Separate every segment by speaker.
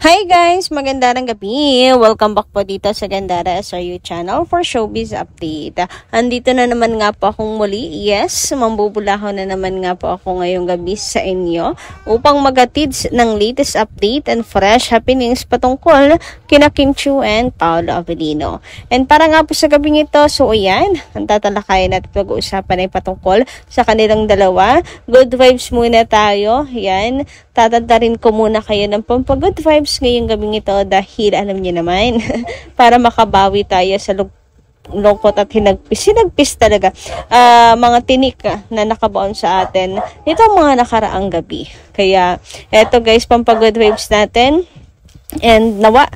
Speaker 1: Hi guys! Magandang gabi! Welcome back po dito sa Gandara SRU channel for Showbiz Update. Andito na naman nga po akong muli. Yes, mambubulahon na naman nga po ako ngayong gabi sa inyo upang magatid ng latest update and fresh happenings patungkol kina Kim Chiu and Paolo Avellino. And para nga po sa gabing ito, so ayan, ang tatalakayan at pag-uusapan ay patungkol sa kanilang dalawa. Good vibes muna tayo. Yan, tatanda ko muna kayo ng pampag-good vibes ngayong gabing ito dahil alam niyo naman, para makabawi tayo sa lungkot at hinagpis talaga mga tinik na nakabaon sa atin nitong mga nakaraang gabi. Kaya eto guys, pampag-good vibes natin. And nawa,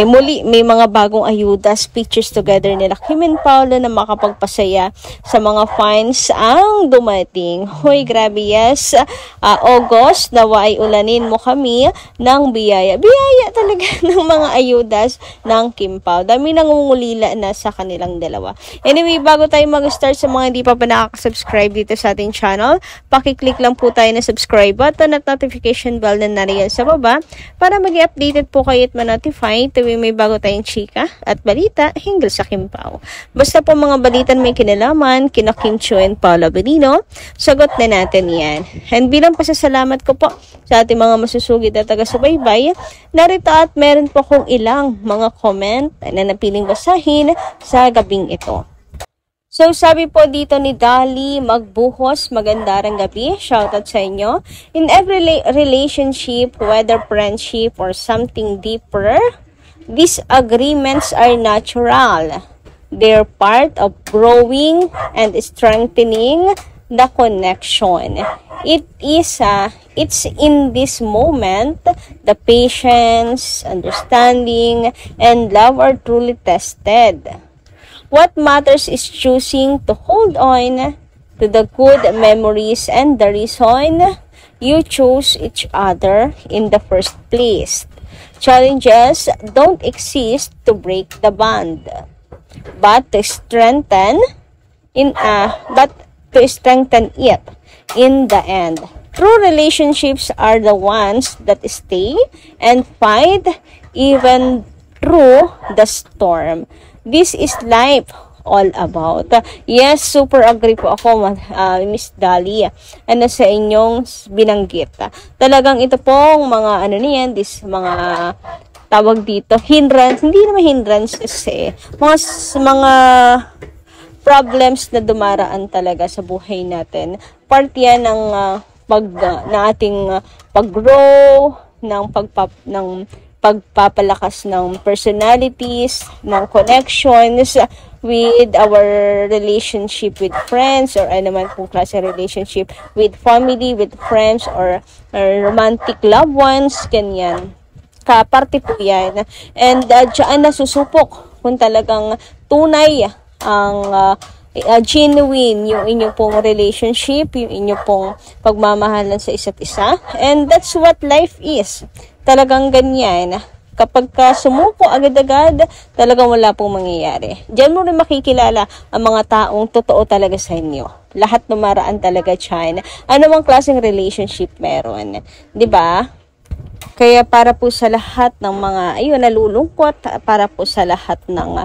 Speaker 1: muli may mga bagong ayuda, speeches together nila Kim and Paolo na makapagpasaya sa mga fans ang dumating. Hoy, grabe, yes. August, nawa ay ulanin mo kami ng biyaya. Biyaya talaga ng mga ayudas ng Kim Pao. Dami nangungulila na sa kanilang dalawa. Anyway, bago tayo mag-start, sa mga hindi pa nakaka-subscribe dito sa ating channel, pakiclick lang po tayo na subscribe button at notification bell na nariyan sa baba para mag-i-update po kayo at ma-notify tuwing may bago tayong chika at balita hinggil sa Kim Pao. Basta po mga balitan may kinalaman kina Kim Chiu and Paolo Avellino, sagot na natin yan. And bilang pasasalamat ko po sa ating mga masusugid at taga-subaybay, narito at meron po kong ilang mga comment na napiling basahin sa gabing ito. So, sabi po dito ni Dali Magbuhos, magandang gabi, shoutout sa inyo. In every relationship, whether friendship or something deeper, disagreements are natural. They're part of growing and strengthening the connection. It's in this moment, the patience, understanding, and love are truly tested. What matters is choosing to hold on to the good memories and the reason you chose each other in the first place. Challenges don't exist to break the bond, but to strengthen it in the end. True relationships are the ones that stay and fight even through the storm. This is life all about. Yes, super agree po ako, Miss Dali. Ano sa inyong binanggit. Talagang ito pong mga niyan, mga tawag dito, hindrance, hindi naman hindrance kasi, mga problems na dumaraan talaga sa buhay natin. Part yan ng ating pag-grow, ng pagpapalakas ng personalities, ng connections with our relationship with friends or naman pong klase relationship with family, with friends or romantic loved ones, ganyan. Kaparte po yan. And dyan nasusupok kung talagang tunay ang genuine yung inyong pong relationship, yung inyong pong pagmamahalan sa isa't isa. And that's what life is. Talagang ganyan. Kapag sumuko agad-agad, talagang wala pong mangyayari. Diyan mo rin makikilala ang mga taong totoo talaga sa inyo. Lahat numaraan talaga dyan. Ano mang klaseng relationship meron. 'Di ba? Kaya para po sa lahat ng mga nalulungkot, para po sa lahat ng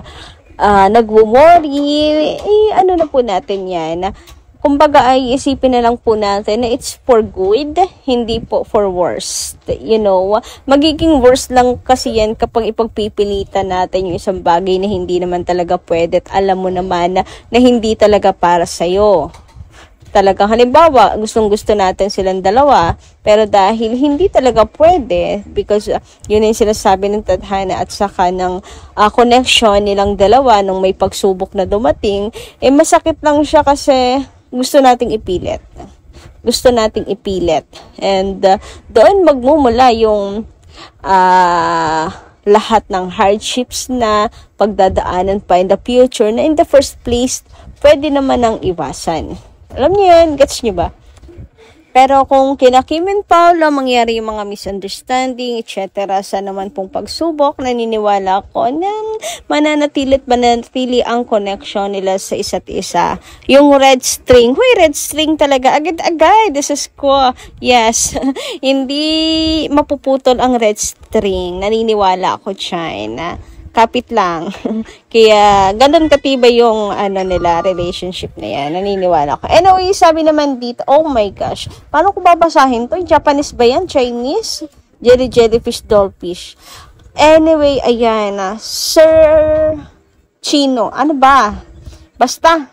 Speaker 1: nagwo-worry, na po natin yan. Kumbaga ay isipin na lang po natin na it's for good, hindi po for worst. Magiging worst lang kasi yan kapag ipagpipilitan natin yung isang bagay na hindi naman talaga pwede at alam mo naman na hindi talaga para sa'yo. Talagang halimbawa, gustong-gusto natin silang dalawa, pero dahil hindi talaga pwede, because yun yung sinasabi ng tadhana at saka ng connection nilang dalawa nung may pagsubok na dumating, masakit lang siya kasi gusto nating ipilit. And doon magmumula yung lahat ng hardships na pagdadaanan pa in the future na in the first place, pwede naman nang iwasan. Alam niyo yan? Gets niyo ba? Pero kung kina Kim and Paolo, mangyari yung mga misunderstanding, etc. sa naman pong pagsubok, naniniwala ko na mananatili ang connection nila sa isa't isa. Yung red string, red string talaga, agad-agad, this is ko. Yes, hindi mapuputol ang red string. Naniniwala ako dyan. Kapit lang. Kaya, ganun katibay yung nila, relationship na yan. Naniniwala ko. Anyway, sabi naman dito, oh my gosh, paano ko babasahin to? Japanese ba yan? Chinese? Jellyfish, dollfish. Anyway, ayan. Sir Chino. Ano ba? Basta.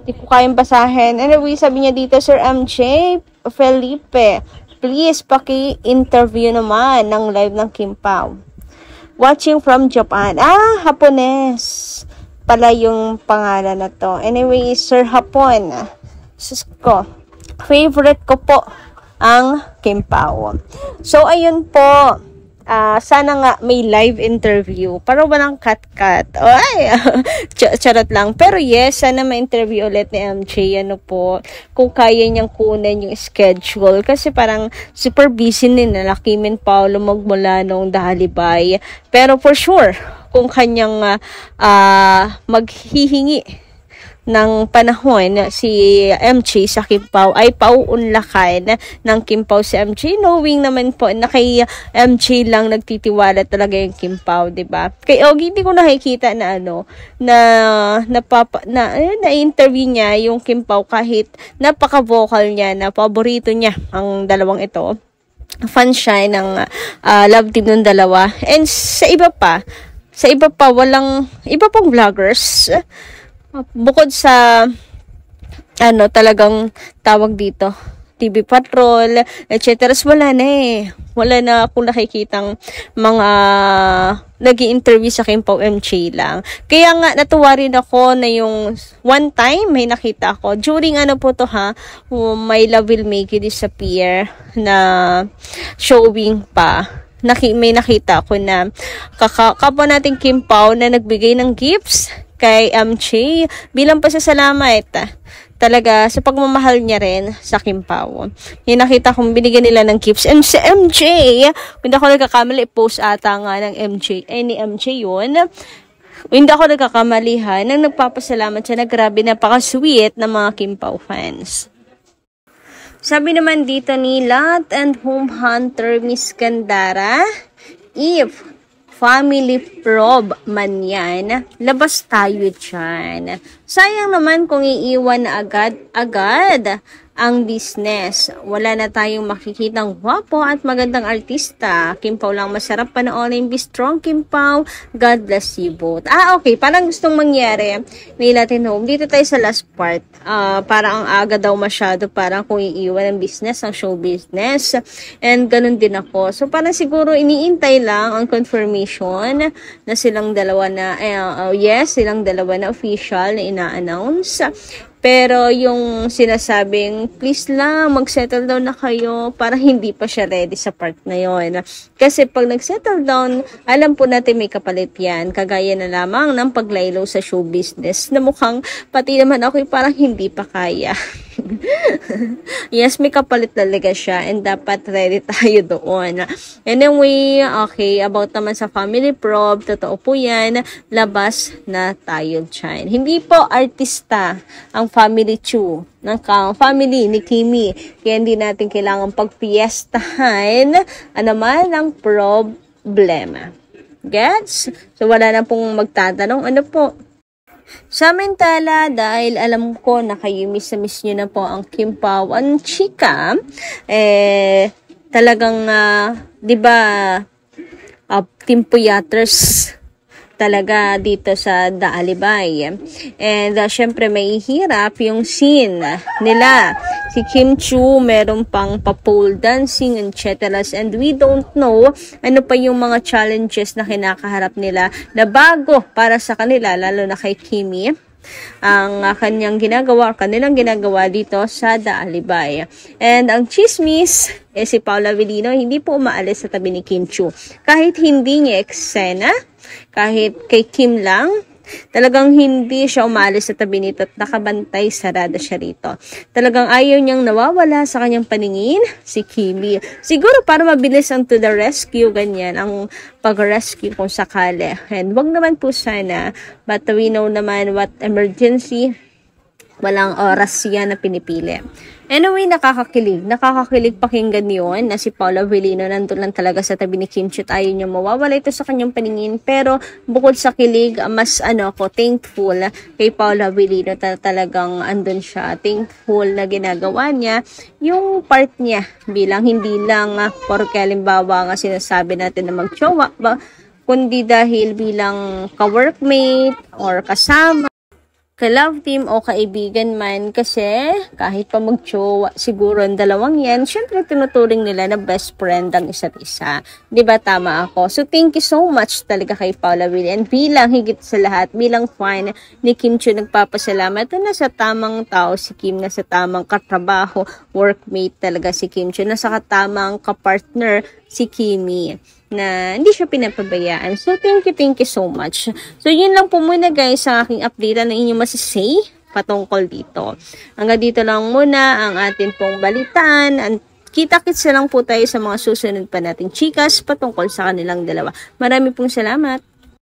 Speaker 1: Hindi ko kayang basahin. Anyway, sabi niya dito, Sir MJ Felipe, please, paki-interview naman ng live ng Kim Pao. Watching from Japan. Hapones pala yung pangalan na to. Anyway, Sir Hapon. Sus ko. Favorite ko po ang Kim Pao. So, ayun po. Sana nga may live interview. Para walang cut-cut. Ay, charot lang. Pero yes, sana may interview ulit ni MJ. Ano po, kung kaya niyang kunin yung schedule. Kasi parang super busy nila Kim and Paolo magmula nung Dahalibay. Pero for sure, kung kanyang maghihingi ng panahon si MJ sa Kim Pao ay pauunlakan ng Kim Pao si MJ, knowing naman po na kay MJ lang nagtitiwala talaga yung Kim Pao, diba? Kay Ogie, hindi ko nakikita na na-interview niya yung Kim Pao kahit napaka-vocal niya na paborito niya ang dalawang ito. Fan siya ng love team ng dalawa. And sa iba pa, walang iba pang vloggers. Bukod sa talagang tawag dito, TV Patrol, etc. Wala na akong nakikitang mga nag-i-interview sa Kim Pao MJ lang. Kaya nga natuwa rin ako na yung one time may nakita ko during My Love Will Make You Disappear na showing pa. May nakita ko na kapwa natin Kim Pao na nagbigay ng gifts kay MJ bilang pasasalamat talaga sa pagmamahal niya rin sa Kim Pao. Yung nakita kong binigyan nila ng gifts. And si MJ, hindi ako nagkakamali, post ata nga ng ni MJ yun. Hindi ako nagkakamalihan nang nagpapasalamat siya na grabe, napaka-sweet ng mga Kim Pao fans. Sabi naman dito ni Lot and Home Hunter Miss Gandara, if family prob man yan, labas tayo dyan. Sayang naman kung iiwan na agad-agad ang business. Wala na tayong makikitang gwapo at magandang artista. Kim Pao lang masarap panoorin. Be strong, Kim Pao. God bless you both. Okay. Parang gustong mangyari. May Latin Home. Dito tayo sa last part. Parang ang aga daw masyado. Parang kung iiwan ang business, ang show business. And ganun din ako. So parang siguro iniintay lang ang confirmation na silang dalawa na, silang dalawa na official na ina-announce. Pero yung sinasabing, please lang, mag-settle down na kayo para hindi pa siya ready sa part na yon. Kasi pag nag-settle down, alam po natin may kapalit yan. Kagaya na lamang ng paglaylo sa show business na mukhang pati naman ako parang hindi pa kaya. Yes, may kapalit talaga siya and dapat ready tayo doon. Anyway, okay, about naman sa family prob, totoo po yan, labas na tayo dyan. Hindi po artista ang family Chu, ng family ni Kimi, kaya hindi natin kailangan pagpiestahan naman ang problema. Gets? So wala na pong magtatanong, ano po? Samantala, dahil alam ko na kayo miss nyo na po ang Kim Pao ang chika, talagang, diba, Team Puyaters talaga dito sa Daalibay. And syempre may hirap yung scene nila. Si Kim Chu meron pang pa-pole dancing and cetera. And we don't know ano pa yung mga challenges na kinakaharap nila na bago para sa kanila, lalo na kay Kimi, ang kanilang ginagawa dito sa Daalibay. And ang chismis, si Paula Avellino hindi po umaalis sa tabi ni Kim Chu. Kahit hindi niya eksena, kahit kay Kim lang, Talagang hindi siya umalis sa tabi nito at nakabantay, sarada siya rito. Talagang ayaw niyang nawawala sa kanyang paningin, si Kimi. Siguro para mabilis ang to the rescue, ganyan, ang pag-rescue kung sakali. And wag naman po sana, but we know naman what emergency, walang oras yan na pinipili. Anyway, nakakakilig pakinggan yun na si Paula Avellino nandun lang talaga sa tabi ni Kim Chiu at ayaw niya mawawala ito sa kanyang paningin. Pero bukod sa kilig, mas ako, thankful kay Paula Avellino talagang andun siya. Thankful na ginagawa niya yung part niya bilang hindi lang porke halimbawa nga sinasabi natin na mag-jowa ba, kundi dahil bilang ka-workmate or kasama, ka-love team o kaibigan man, kasi kahit pa mag-jowa siguro ang dalawang yan, syempre tinuturing nila na best friend ang isa't isa. Diba tama ako? So thank you so much talaga kay Paula Avellino. And bilang higit sa lahat, bilang fan ni Kim Chiu, nagpapasalamat na nasa tamang tao si Kim, nasa tamang katrabaho, workmate talaga si Kim Chiu, nasa katamang kapartner si Kimi, na hindi siya pinapabayaan. So, thank you so much. So, yun lang po muna guys sa aking update na inyong masasay patungkol dito. Hanggang dito lang muna ang ating pong balitaan. Kita-kits na lang po tayo sa mga susunod pa nating chikas patungkol sa kanilang dalawa. Marami pong salamat.